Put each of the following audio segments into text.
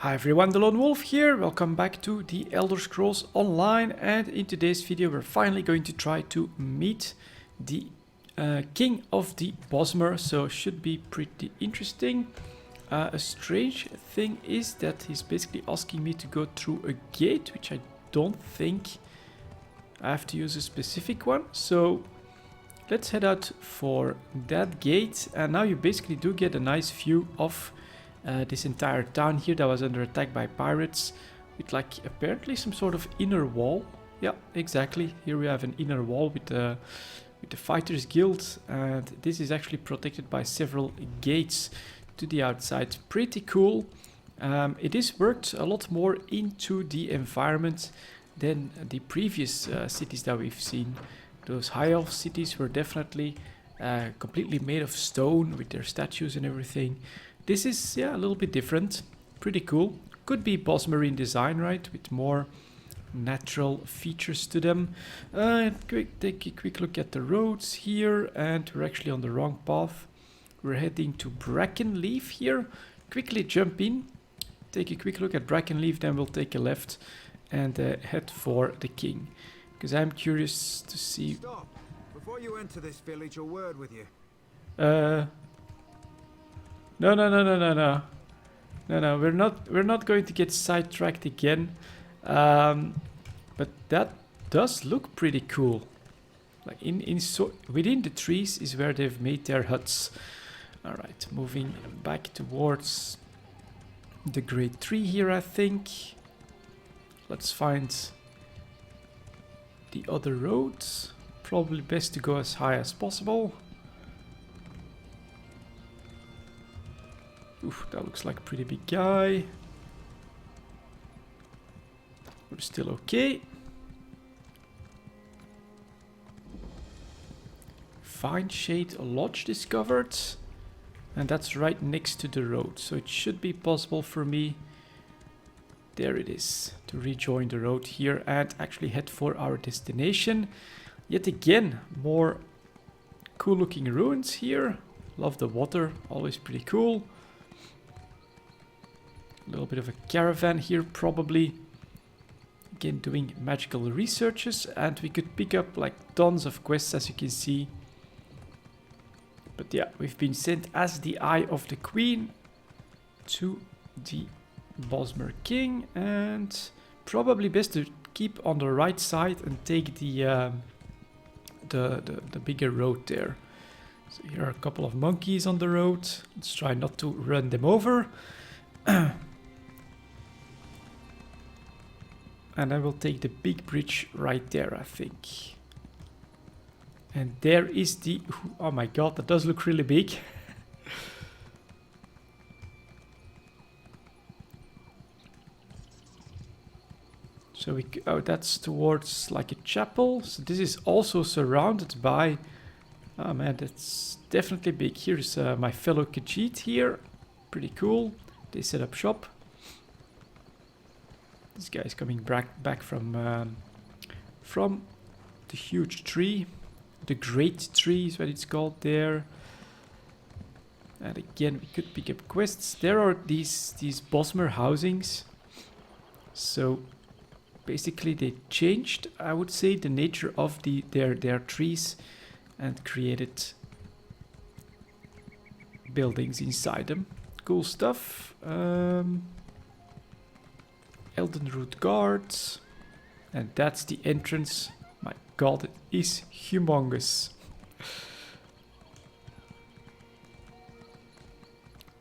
Hi everyone, delonewolf here. Welcome back to the Elder Scrolls Online, and in today's video we're finally going to try to meet the king of the Bosmer, so should be pretty interesting. A strange thing is that he's basically asking me to go through a gate, which I don't think I have to use a specific one, so let's head out for that gate. And now you basically do get a nice view of this entire town here that was under attack by pirates, with like apparently some sort of inner wall. Yeah, exactly. Here we have an inner wall with the Fighters Guild, and this is actually protected by several gates to the outside. Pretty cool. It is worked a lot more into the environment than the previous cities that we've seen. Those high elf cities were definitely completely made of stone with their statues and everything. This is, yeah, a little bit different. Pretty cool. Could be Bosmerine design, right? With more natural features to them. Take a quick look at the roads here, and we're actually on the wrong path. We're heading to Brackenleaf here. Quickly jump in, take a quick look at Brackenleaf, then we'll take a left and head for the king. Because I'm curious to see... Stop! Before you enter this village, a word with you. No, we're not going to get sidetracked again. But that does look pretty cool. Like within the trees is where they've made their huts. All right, moving back towards the Great Tree here, I think. Let's find the other roads. Probably best to go as high as possible. Oof, that looks like a pretty big guy. We're still okay. Fine Shade Lodge discovered. And that's right next to the road. So it should be possible for me, there it is, to rejoin the road here and actually head for our destination. Yet again, more cool looking ruins here. Love the water, always pretty cool. A little bit of a caravan here, probably. Again, doing magical researches, and we could pick up like tons of quests, as you can see. But yeah, we've been sent as the Eye of the Queen to the Bosmer King, and probably best to keep on the right side and take the bigger road there. So here are a couple of monkeys on the road. Let's try not to run them over. And I will take the big bridge right there, I think. And there is the... Oh my god, that does look really big. So oh, that's towards like a chapel. So this is also surrounded by... Oh man, that's definitely big. Here's my fellow Khajiit here. Pretty cool. They set up shop. This guy's coming back from the huge tree. The Great Tree is what it's called there. And again, we could pick up quests. There are these Bosmer housings. So basically they changed, I would say, the nature of their trees and created buildings inside them. Cool stuff. Elden Root Guards, and that's the entrance. My god, it is humongous.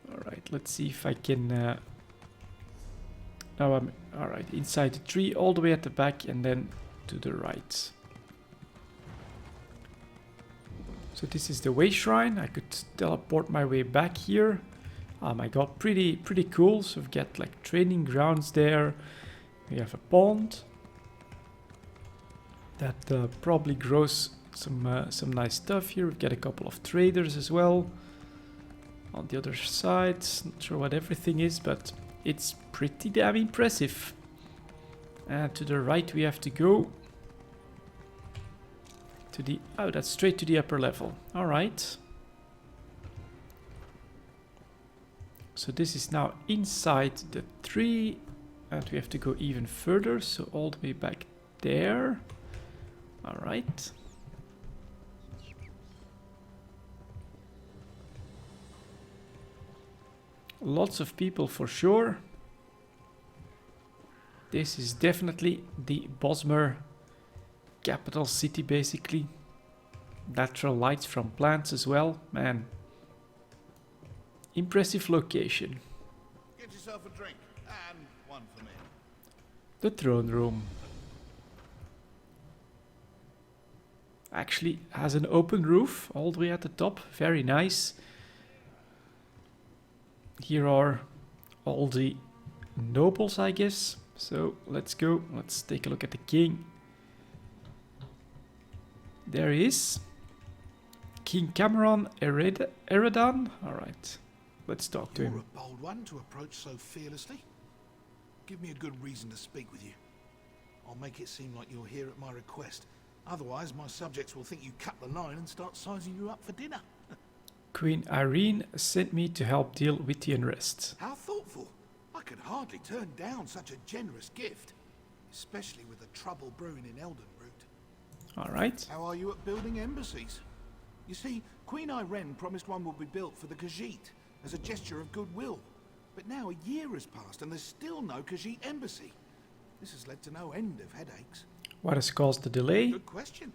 Alright, let's see if I can... Now I'm alright, inside the tree, all the way at the back, and then to the right. So this is the way shrine. I could teleport my way back here. Oh my god, pretty cool. So we've got like training grounds there. We have a pond that probably grows some nice stuff here. We've got a couple of traders as well. On the other side, not sure what everything is, but it's pretty damn impressive. And to the right we have to go to the... Oh, that's straight to the upper level. All right. So this is now inside the tree, and we have to go even further, so all the way back there. All right. Lots of people for sure. This is definitely the Bosmer capital city, basically. Natural lights from plants as well, man. Impressive location. Get yourself a drink, and one for me. The throne room. Actually has an open roof all the way at the top. Very nice. Here are all the nobles, I guess. So let's go. Let's take a look at the king. There he is. King Cameron Eredan. All right. Let's talk to You're him. a bold one to approach so fearlessly. Give me a good reason to speak with you. I'll make it seem like you're here at my request. Otherwise, my subjects will think you cut the line and start sizing you up for dinner. Queen Irene sent me to help deal with the unrest. How thoughtful. I could hardly turn down such a generous gift. Especially with the trouble brewing in Elden route. All right. How are you at building embassies? You see, Queen Irene promised one would be built for the Khajiit as a gesture of goodwill. But now a year has passed and there's still no Khajiit embassy. This has led to no end of headaches. What has caused the delay? Good question.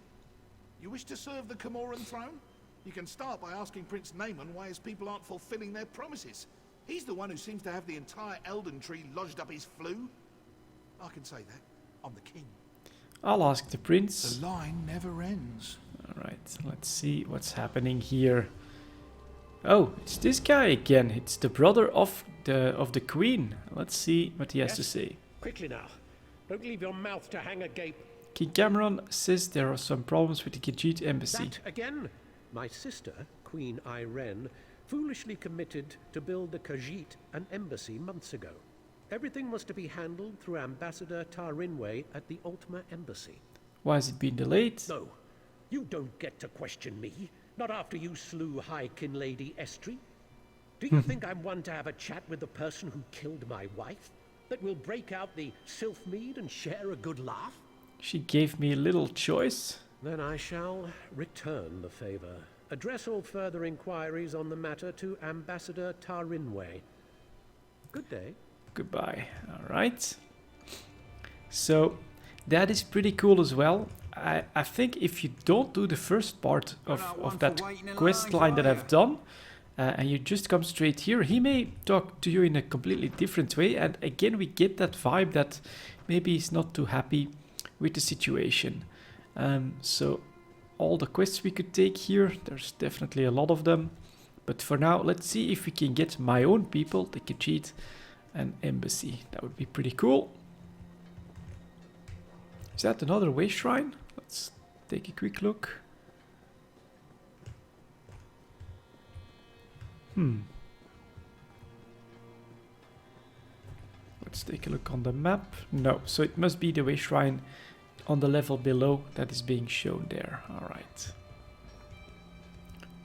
You wish to serve the Comoran throne? You can start by asking Prince Naaman why his people aren't fulfilling their promises. He's the one who seems to have the entire Elden tree lodged up his flue. I can say that. I'm the king. I'll ask the prince. The line never ends. All right, let's see what's happening here. Oh, it's this guy again. It's the brother of the queen. Let's see what he has to say. Quickly now. Don't leave your mouth to hang agape. King Cameron says there are some problems with the Khajiit embassy. That again? My sister, Queen Irene, foolishly committed to build the Khajiit an embassy months ago. Everything was to be handled through Ambassador Tarinwe at the Ultima Embassy. Why has it been delayed? No, you don't get to question me. Not after you slew High Kin Lady Estri. Do you think I'm one to have a chat with the person who killed my wife? That will break out the Sylphmead and share a good laugh? She gave me a little choice. Then I shall return the favor. Address all further inquiries on the matter to Ambassador Tarinwe. Good day. Goodbye. All right. So that is pretty cool as well. I think if you don't do the first part of that quest line that I've done, and you just come straight here, he may talk to you in a completely different way. And again, we get that vibe that maybe he's not too happy with the situation. So all the quests we could take here, there's definitely a lot of them. But for now, let's see if we can get my own people, the Khajiit, an embassy. That would be pretty cool. Is that another way shrine? Let's take a quick look. Let's take a look on the map. No, so it must be the way shrine on the level below that is being shown there. All right.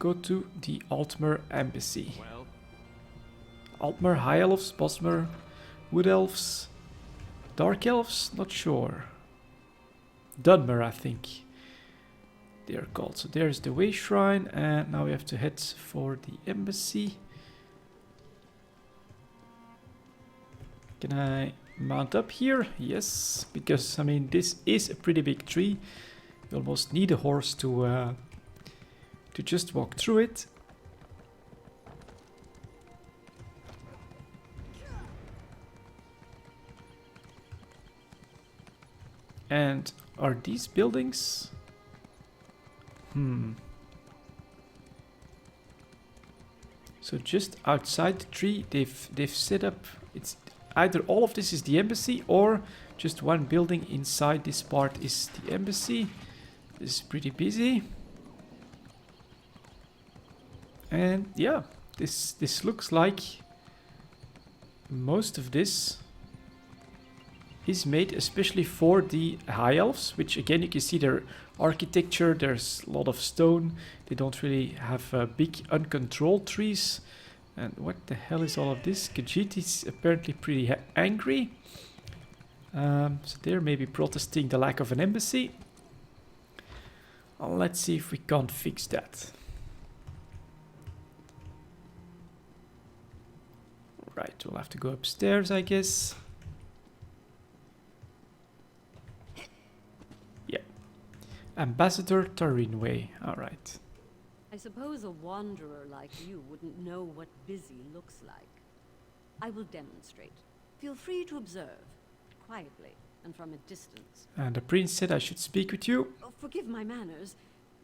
Go to the Altmer Embassy. Well, Altmer, High Elves, Bosmer, Wood Elves, Dark Elves, not sure. Dunmer, I think they are called. So there's the way shrine, and now we have to head for the embassy. Can I mount up here? Yes, because I mean this is a pretty big tree. You almost need a horse to just walk through it. And are these buildings? So just outside the tree, they've set up. It's either all of this is the embassy, or just one building inside this part is the embassy. This is pretty busy. And yeah, this looks like most of this is made especially for the High Elves, which again you can see their architecture. There's a lot of stone. They don't really have big uncontrolled trees, And what the hell is all of this? Khajiit is apparently pretty angry. So they're maybe protesting the lack of an embassy. Let's see if we can't fix that. Right, we'll have to go upstairs, I guess. Yeah. Ambassador Tarinway. Alright. I suppose a wanderer like you wouldn't know what busy looks like. I will demonstrate. Feel free to observe, quietly and from a distance. And the prince said I should speak with you. Oh, forgive my manners.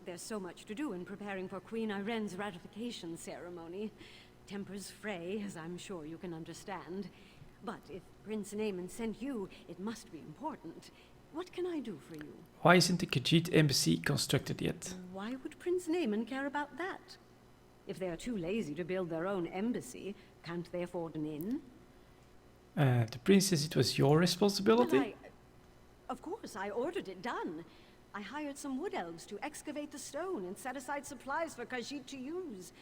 There's so much to do in preparing for Queen Irene's ratification ceremony. Tempers fray, as I'm sure you can understand. But if Prince Naaman sent you, it must be important. What can I do for you? Why isn't the Khajiit embassy constructed yet? Why would Prince Naaman care about that? If they're too lazy to build their own embassy, can't they afford an inn? The prince says it was your responsibility. Well, of course, I ordered it done. I hired some wood elves to excavate the stone and set aside supplies for Khajiit to use.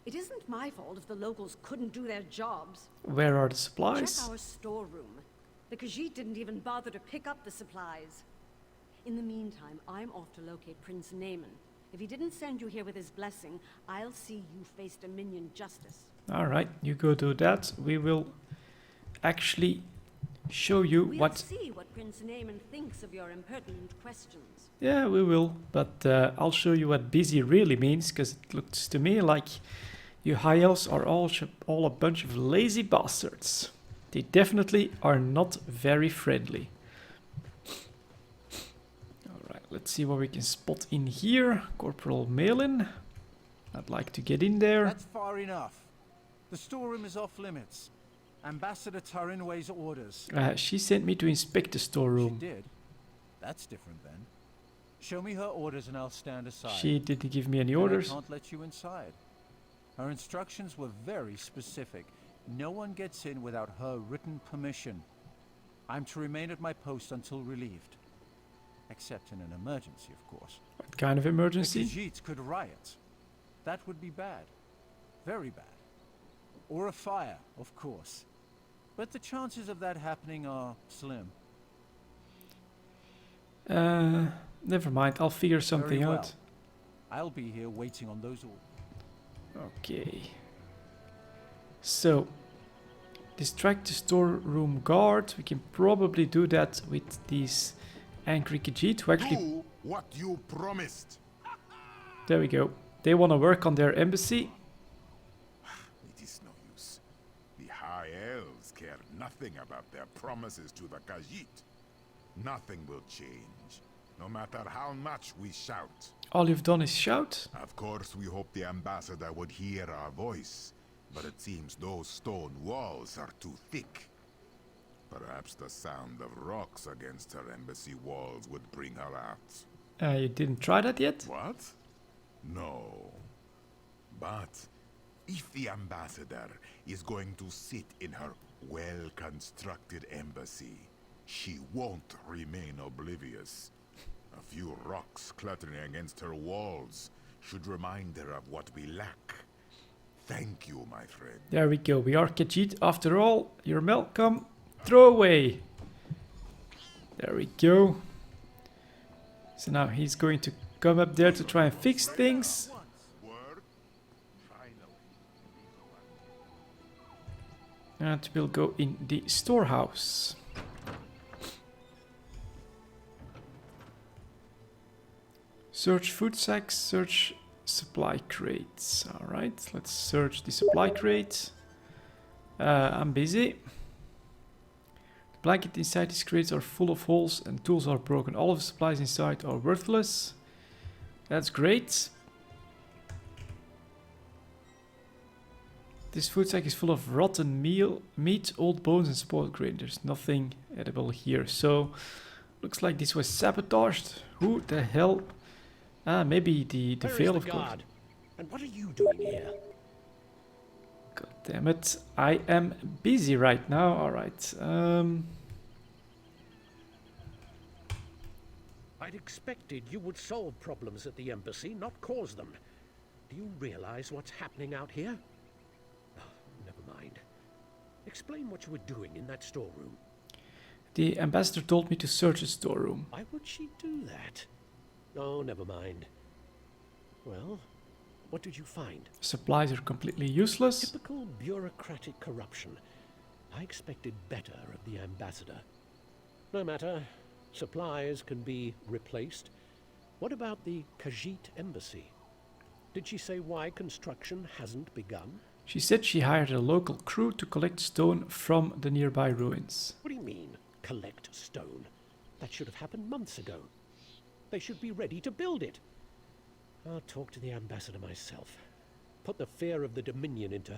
It isn't my fault if the locals couldn't do their jobs. Where are the supplies? Check our storeroom. The Khajiit didn't even bother to pick up the supplies. In the meantime, I'm off to locate Prince Naaman. If he didn't send you here with his blessing, I'll see you face Dominion justice. Alright, you go do that. We will actually show you We'll see what Prince Naaman thinks of your impertinent questions. Yeah, we will. But I'll show you what busy really means, because it looks to me like you high elves are all a bunch of lazy bastards. They definitely are not very friendly. Alright, let's see what we can spot in here. Corporal Malin. I'd like to get in there. That's far enough. The storeroom is off limits. Ambassador Tarinway's orders. She sent me to inspect the storeroom. She did? That's different then. Show me her orders and I'll stand aside. She didn't give me any Then orders. I can't let you inside. Her instructions were very specific. No one gets in without her written permission. I'm to remain at my post until relieved. Except in an emergency, of course. What kind of emergency? The Khajiits could riot. That would be bad. Very bad. Or a fire, of course. But the chances of that happening are slim. Never mind. I'll figure something Very well. out. I'll be here waiting on those orders. Okay. So, distract the storeroom guard. We can probably do that with these angry Khajiit who actually... Do what you promised. There we go. They want to work on their embassy. It is no use. The High Elves care nothing about their promises to the Khajiit. Nothing will change, no matter how much we shout. All you've done is shout. Of course, we hope the ambassador would hear our voice, but it seems those stone walls are too thick. Perhaps the sound of rocks against her embassy walls would bring her out. You didn't try that yet? What? No. But if the ambassador is going to sit in her well-constructed embassy, she won't remain oblivious. A few rocks cluttering against her walls should remind her of what we lack. Thank you, my friend. There we go. We are Khajiit after all. You're welcome. Throw away. There we go. So now he's going to come up there to try and fix things. Word? And we'll go in the storehouse. Search food sacks, search supply crates. Alright, let's search the supply crate. I'm busy. The blanket inside these crates are full of holes and tools are broken. All of the supplies inside are worthless. That's great. This food sack is full of rotten meat, old bones and spoiled grain. There's nothing edible here. So, looks like this was sabotaged. Who the hell? Maybe the veil, of course. And what are you doing here? God damn it. I am busy right now. Alright. I'd expected you would solve problems at the embassy, not cause them. Do you realize what's happening out here? mind. Explain what you were doing in that storeroom. The ambassador told me to search the storeroom. Why would she do that? Oh, never mind. Well, what did you find? Supplies are completely useless. Typical bureaucratic corruption. I expected better of the ambassador. No matter. Supplies can be replaced. What about the Khajiit embassy? Did she say why construction hasn't begun? She said she hired a local crew to collect stone from the nearby ruins. What do you mean, collect stone? That should have happened months ago. They should be ready to build it. I'll talk to the ambassador myself. Put the fear of the Dominion into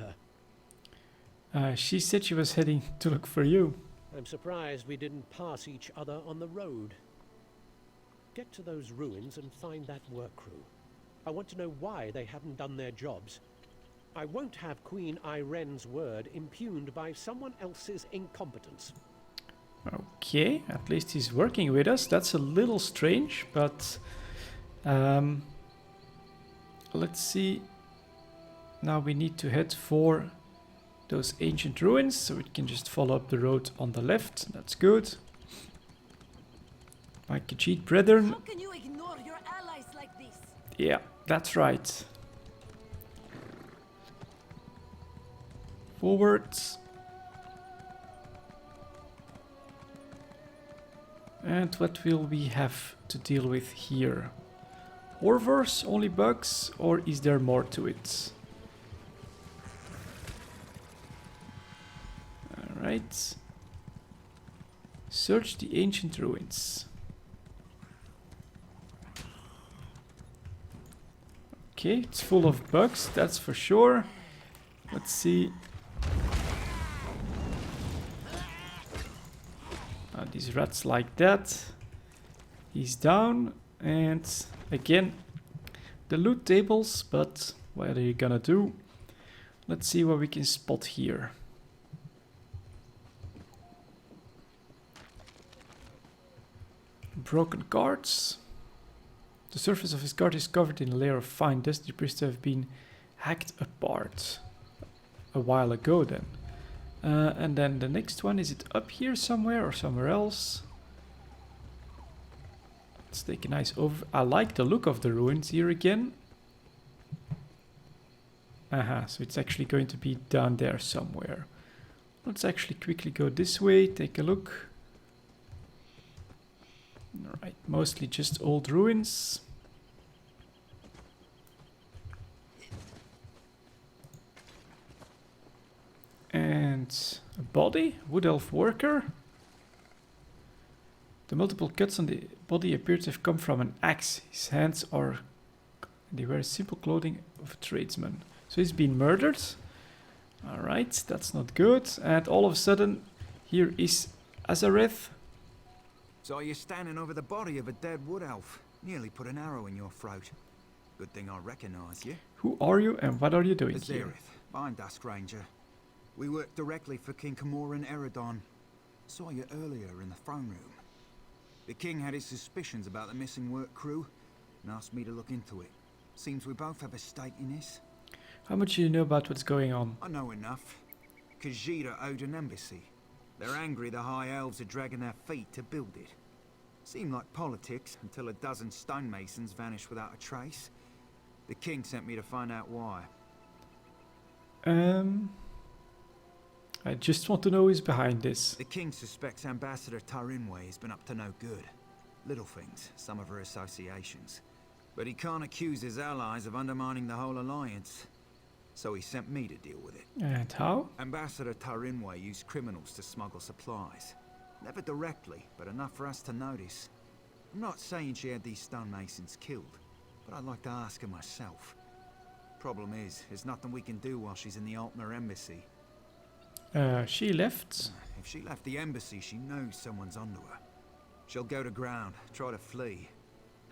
her. She said she was heading to look for you. I'm surprised we didn't pass each other on the road. Get to those ruins and find that work crew. I want to know why they haven't done their jobs. I won't have Queen Iren's word impugned by someone else's incompetence. Okay, at least he's working with us. That's a little strange, but let's see. Now we need to head for those ancient ruins, so we can just follow up the road on the left. That's good. My Khajiit brethren. How can you ignore your allies like this? Yeah, that's right. Forwards. And what will we have to deal with here? Horvors, only bugs, or is there more to it? Alright. Search the ancient ruins. Okay, it's full of bugs, that's for sure. Let's see. These rats like that. He's down. And again, the loot tables, but what are you gonna do? Let's see what we can spot here. Broken cards. The surface of his card is covered in a layer of fine dust. It appears to have been hacked apart a while ago then. And then the next one, is it up here somewhere or somewhere else? Let's take a nice over. I like the look of the ruins here again. Aha, so it's actually going to be down there somewhere. Let's actually quickly go this way, take a look. Alright, mostly just old ruins. And a body, wood elf worker. The multiple cuts on the body appear to have come from an axe. His hands are... they wear simple clothing of a tradesman. So he's been murdered. Alright, that's not good. And all of a sudden, here is Azareth. Saw you standing over the body of a dead wood elf. Nearly put an arrow in your throat. Good thing I recognize you. Who are you and what are you doing here? Azareth, I'm Dusk Ranger. We work directly for King Camoran Eredon. Saw you earlier in the throne room. The king had his suspicions about the missing work crew and asked me to look into it. Seems we both have a stake in this. How much do you know about what's going on? I know enough. Khajiit owed an embassy. They're angry the High Elves are dragging their feet to build it. Seemed like politics until a dozen stonemasons vanished without a trace. The king sent me to find out why. I just want to know who's behind this. The king suspects Ambassador Tarinway has been up to no good. Little things, some of her associations. But he can't accuse his allies of undermining the whole alliance. So he sent me to deal with it. And how? Ambassador Tarinway used criminals to smuggle supplies. Never directly, but enough for us to notice. I'm not saying she had these stonemasons killed, but I'd like to ask her myself. Problem is, there's nothing we can do while she's in the Altmer embassy. She left. If she left the embassy, she knows someone's onto her. She'll go to ground, try to flee.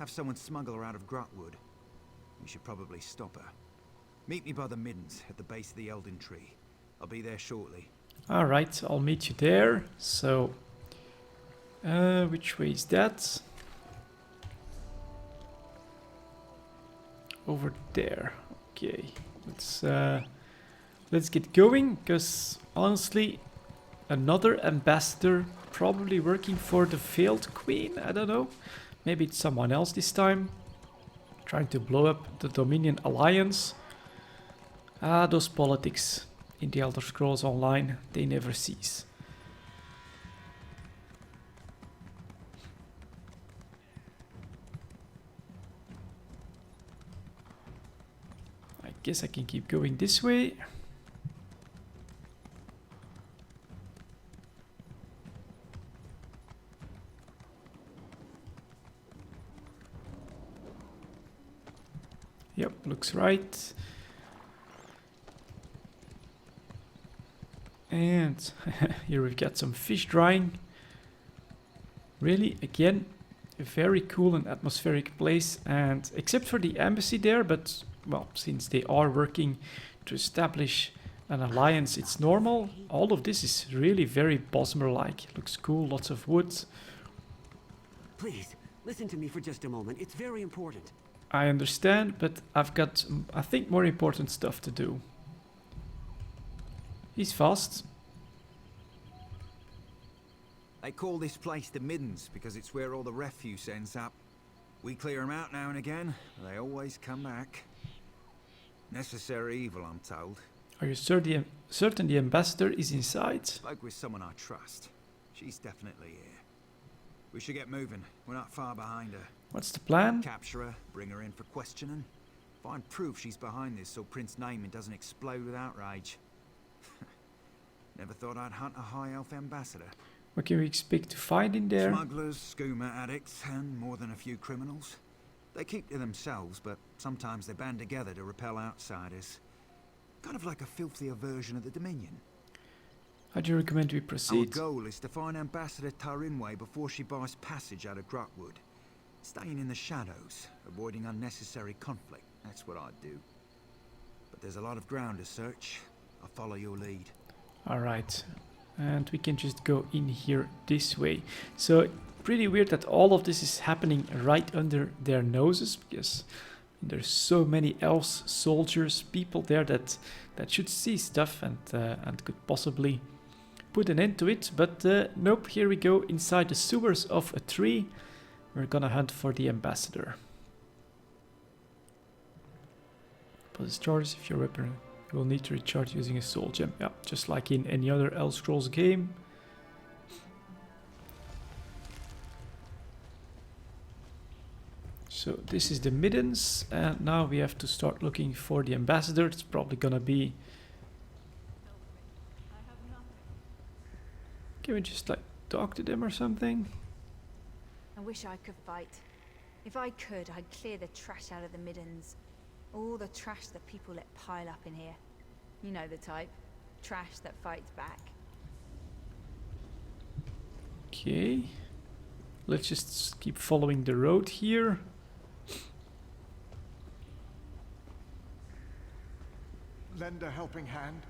Have someone smuggle her out of Grotwood. We should probably stop her. Meet me by the middens at the base of the Elden tree. I'll be there shortly. Alright, I'll meet you there. So, which way is that? Over there. Okay, let's let's get going, because honestly, another ambassador probably working for the failed queen. I don't know. Maybe it's someone else this time. Trying to blow up the Dominion Alliance. Ah, those politics in the Elder Scrolls Online, they never cease. I guess I can keep going this way. Yep, looks right. And here we've got some fish drying. Really, again, a very cool and atmospheric place. And except for the embassy there, but well, since they are working to establish an alliance, it's normal. All of this is really very Bosmer-like. Looks cool, lots of wood. Please, listen to me for just a moment. It's very important. I understand, but I've got, I think, more important stuff to do. He's fast. They call this place the Middens because it's where all the refuse ends up. We clear them out now and again, but they always come back. Necessary evil, I'm told. Are you certain the ambassador is inside? Spoke with someone I trust. She's definitely here. We should get moving. We're not far behind her. What's the plan? Capture her, bring her in for questioning. Find proof she's behind this so Prince Naaman doesn't explode with outrage. Never thought I'd hunt a high elf ambassador. What can we expect to find in there? Smugglers, skooma addicts, and more than a few criminals. They keep to themselves, but sometimes they band together to repel outsiders. Kind of like a filthier version of the Dominion. How do you recommend we Our proceed? goal is to find Ambassador Tarinway before she buys passage out of Grotwood. Staying in the shadows, avoiding unnecessary conflict. That's what I'd do. But there's a lot of ground to search. I'll follow your lead. Alright. And we can just go in here this way. So, pretty weird that all of this is happening right under their noses, because there's so many elves, soldiers, people there that should see stuff and could possibly put an end to it. But nope, here we go inside the sewers of a tree. We're gonna hunt for the ambassador. Pause charges if your weapon. You will need to recharge using a soul gem. Yeah, just like in any other Elder Scrolls game. So this is the Middens, and now we have to start looking for the ambassador. It's probably gonna be... Can we just like talk to them or something? I wish I could fight. If I could, I'd clear the trash out of the Middens. All the trash that people let pile up in here. You know the type. Trash that fights back. Okay. Let's just keep following the road here. Lend a helping hand.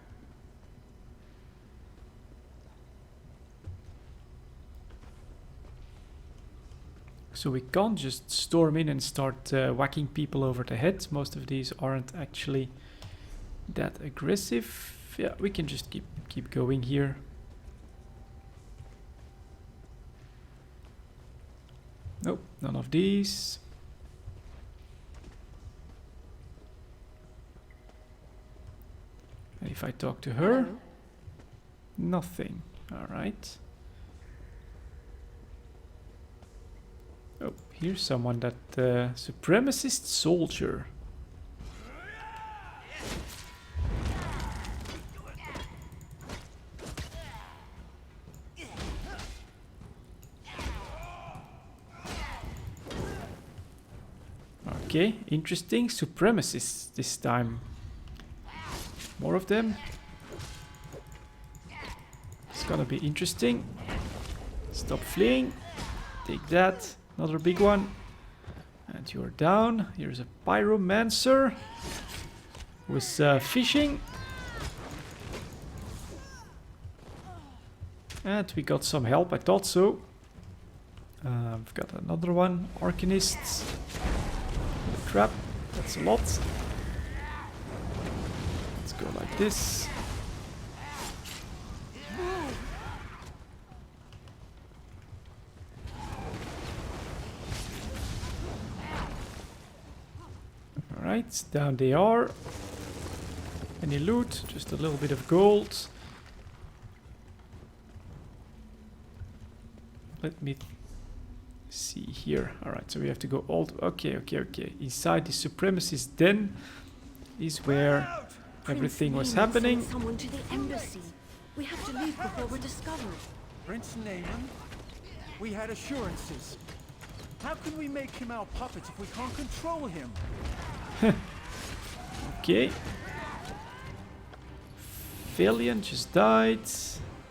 So we can't just storm in and start whacking people over the head. Most of these aren't actually that aggressive. Yeah, we can just keep going here. Nope, none of these. And if I talk to her, Hello. nothing. All right. Oh, here's someone that supremacist soldier. Okay, interesting. Supremacists this time. More of them. It's gonna be interesting. Stop fleeing. Take that. Another big one. And you're down. Here's a pyromancer who is fishing. And we got some help, I thought so. We've got another one. Arcanists. Crap, that's a lot. Let's go like this. Alright, down they are. Any loot? Just a little bit of gold. Let me see here. Alright, so we have to go all... Okay. Inside the supremacist den is where everything was happening. Someone to the embassy. We have to leave before we're discovered. Prince Naaman? We had assurances. How can we make him our puppets if we can't control him? Okay. Valiant just died.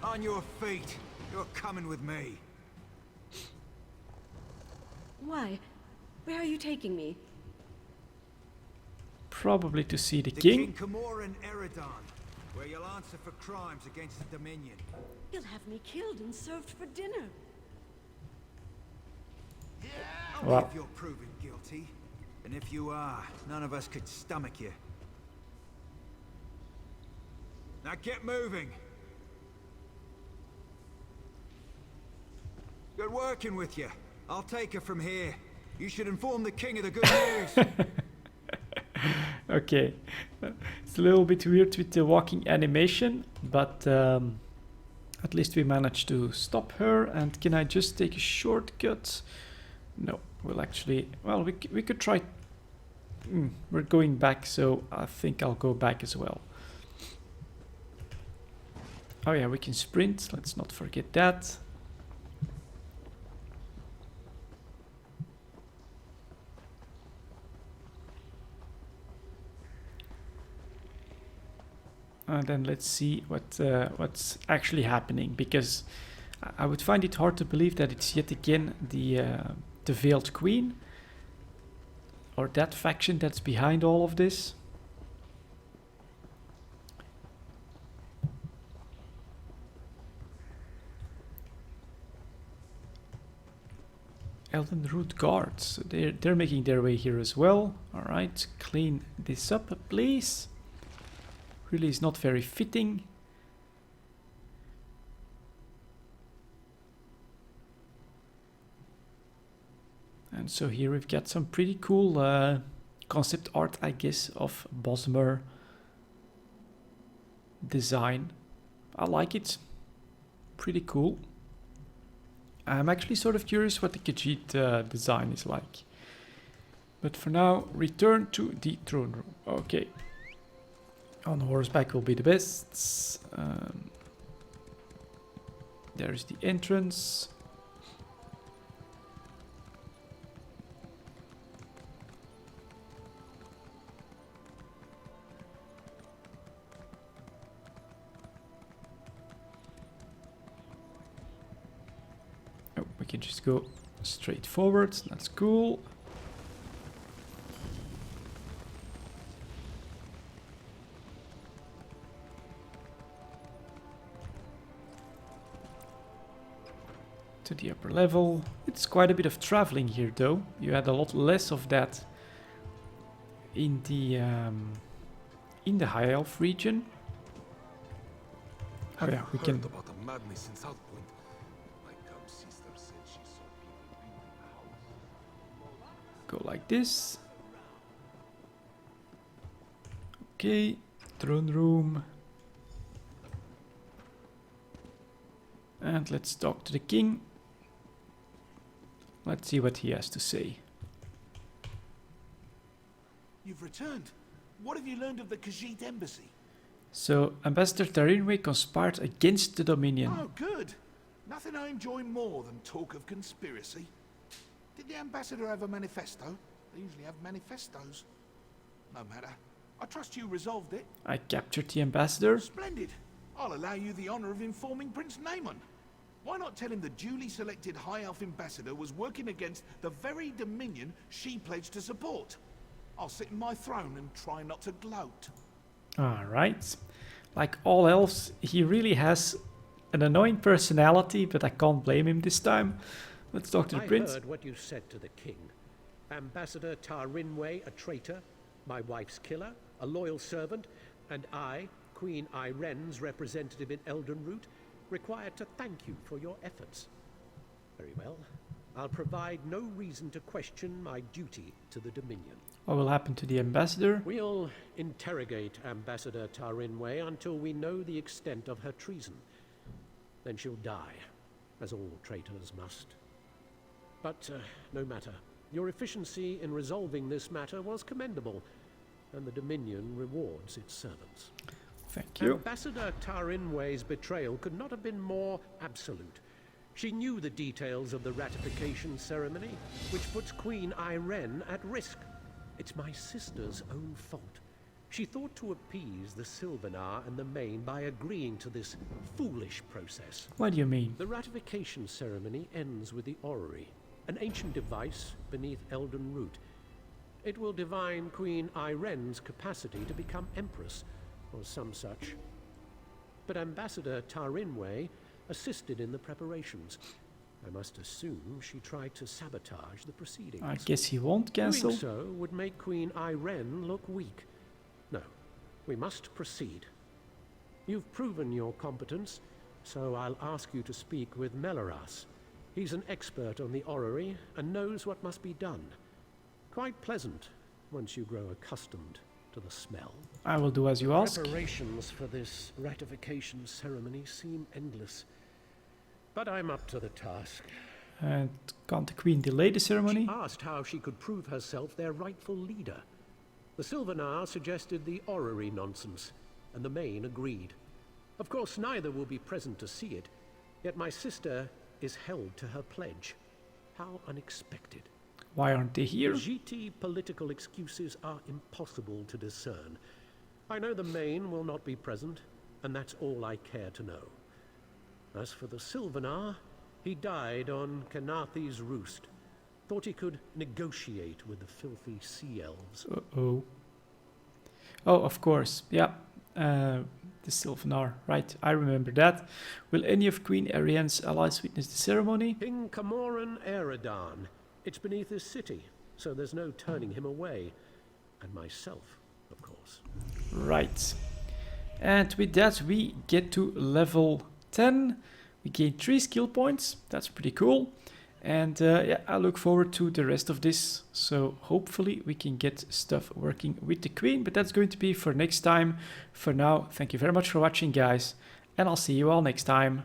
On your feet. You're coming with me. Why? Where are you taking me? Probably to see the The king. Camoran Eridan, where you'll answer for crimes against the Dominion. You'll have me killed and served for dinner. Only Well. if you're proven guilty. And if you are, none of us could stomach you. Now get moving. Good working with you. I'll take her from here. You should inform the king of the good news. Okay. It's a little bit weird with the walking animation, but at least we managed to stop her. And can I just take a shortcut? No, we'll actually... Well, we could try... we're going back, so I think I'll go back as well. Oh yeah, we can sprint. Let's not forget that. And then let's see what's actually happening, because I would find it hard to believe that it's yet again the Veiled Queen or that faction that's behind all of this. Elden Root Guards, so they're making their way here as well. All right, clean this up, please. Really is not very fitting. And so here we've got some pretty cool concept art, I guess, of Bosmer design. I like it. Pretty cool. I'm actually sort of curious what the Khajiit design is like. But for now, return to the throne room. Okay. On horseback will be the best. There's the entrance. Oh, we can just go straight forward. That's cool. To the upper level. It's quite a bit of traveling here though. You had a lot less of that in the High Elf region. Oh yeah, we can about the madness in South Point. My cub sister said she saw people leaving the house. go like this. Okay, throne room. And let's talk to the king. Let's see what he has to say. You've returned. What have you learned of the Khajiit embassy? So, Ambassador Tarinwe conspired against the Dominion. Oh, good. Nothing I enjoy more than talk of conspiracy. Did the ambassador have a manifesto? They usually have manifestos. No matter. I trust you resolved it. I captured the ambassador. Splendid. I'll allow you the honor of informing Prince Naaman. Why not tell him the duly selected High Elf ambassador was working against the very Dominion she pledged to support? I'll sit in my throne and try not to gloat. Alright. Like all elves, he really has an annoying personality, but I can't blame him this time. Let's talk to the prince. I heard what you said to the king. Ambassador Tarinwe, a traitor, my wife's killer, a loyal servant. and I, Queen Iren's representative in Elden Root, require to thank you for your efforts. Very well. I'll provide no reason to question my duty to the Dominion. What will happen to the ambassador? We'll interrogate Ambassador Tarinway until we know the extent of her treason. Then she'll die, as all traitors must. But no matter. Your efficiency in resolving this matter was commendable, and the Dominion rewards its servants. Thank you. Ambassador Tarinway's betrayal could not have been more absolute. She knew the details of the ratification ceremony, which puts Queen Iren at risk. It's my sister's own fault. She thought to appease the Sylvanar and the Main by agreeing to this foolish process. What do you mean? The ratification ceremony ends with the orrery, an ancient device beneath Elden Root. It will divine Queen Iren's capacity to become Empress, or some such. But Ambassador Tarinway assisted in the preparations. I must assume she tried to sabotage the proceedings. I guess he won't cancel. Doing so would make Queen Iren look weak. No, we must proceed. You've proven your competence, so I'll ask you to speak with Melaras. He's an expert on the orrery and knows what must be done. Quite pleasant once you grow accustomed to the smell. I will do as you ask. Preparations for this ratification ceremony seem endless, but I'm up to the task. And can't the queen delay the ceremony? She asked how she could prove herself their rightful leader. The Sylvanar suggested the orrery nonsense, and the Main agreed. Of course, neither will be present to see it, yet my sister is held to her pledge. How unexpected. Why aren't they here? GT political excuses are impossible to discern. I know the Main will not be present, and that's all I care to know. As for the Sylvanar, he died on Kanathi's roost. Thought he could negotiate with the filthy sea elves. Uh-oh. Oh, of course. Yeah. The Sylvanar. Right, I remember that. Will any of Queen Ariane's allies witness the ceremony? King Camoran Eridan. It's beneath his city, so there's no turning him away. And myself, of course. Right. And with that, we get to level 10. We gain 3 skill points. That's pretty cool. And yeah, I look forward to the rest of this. So hopefully we can get stuff working with the queen. But that's going to be for next time. For now, thank you very much for watching, guys. And I'll see you all next time.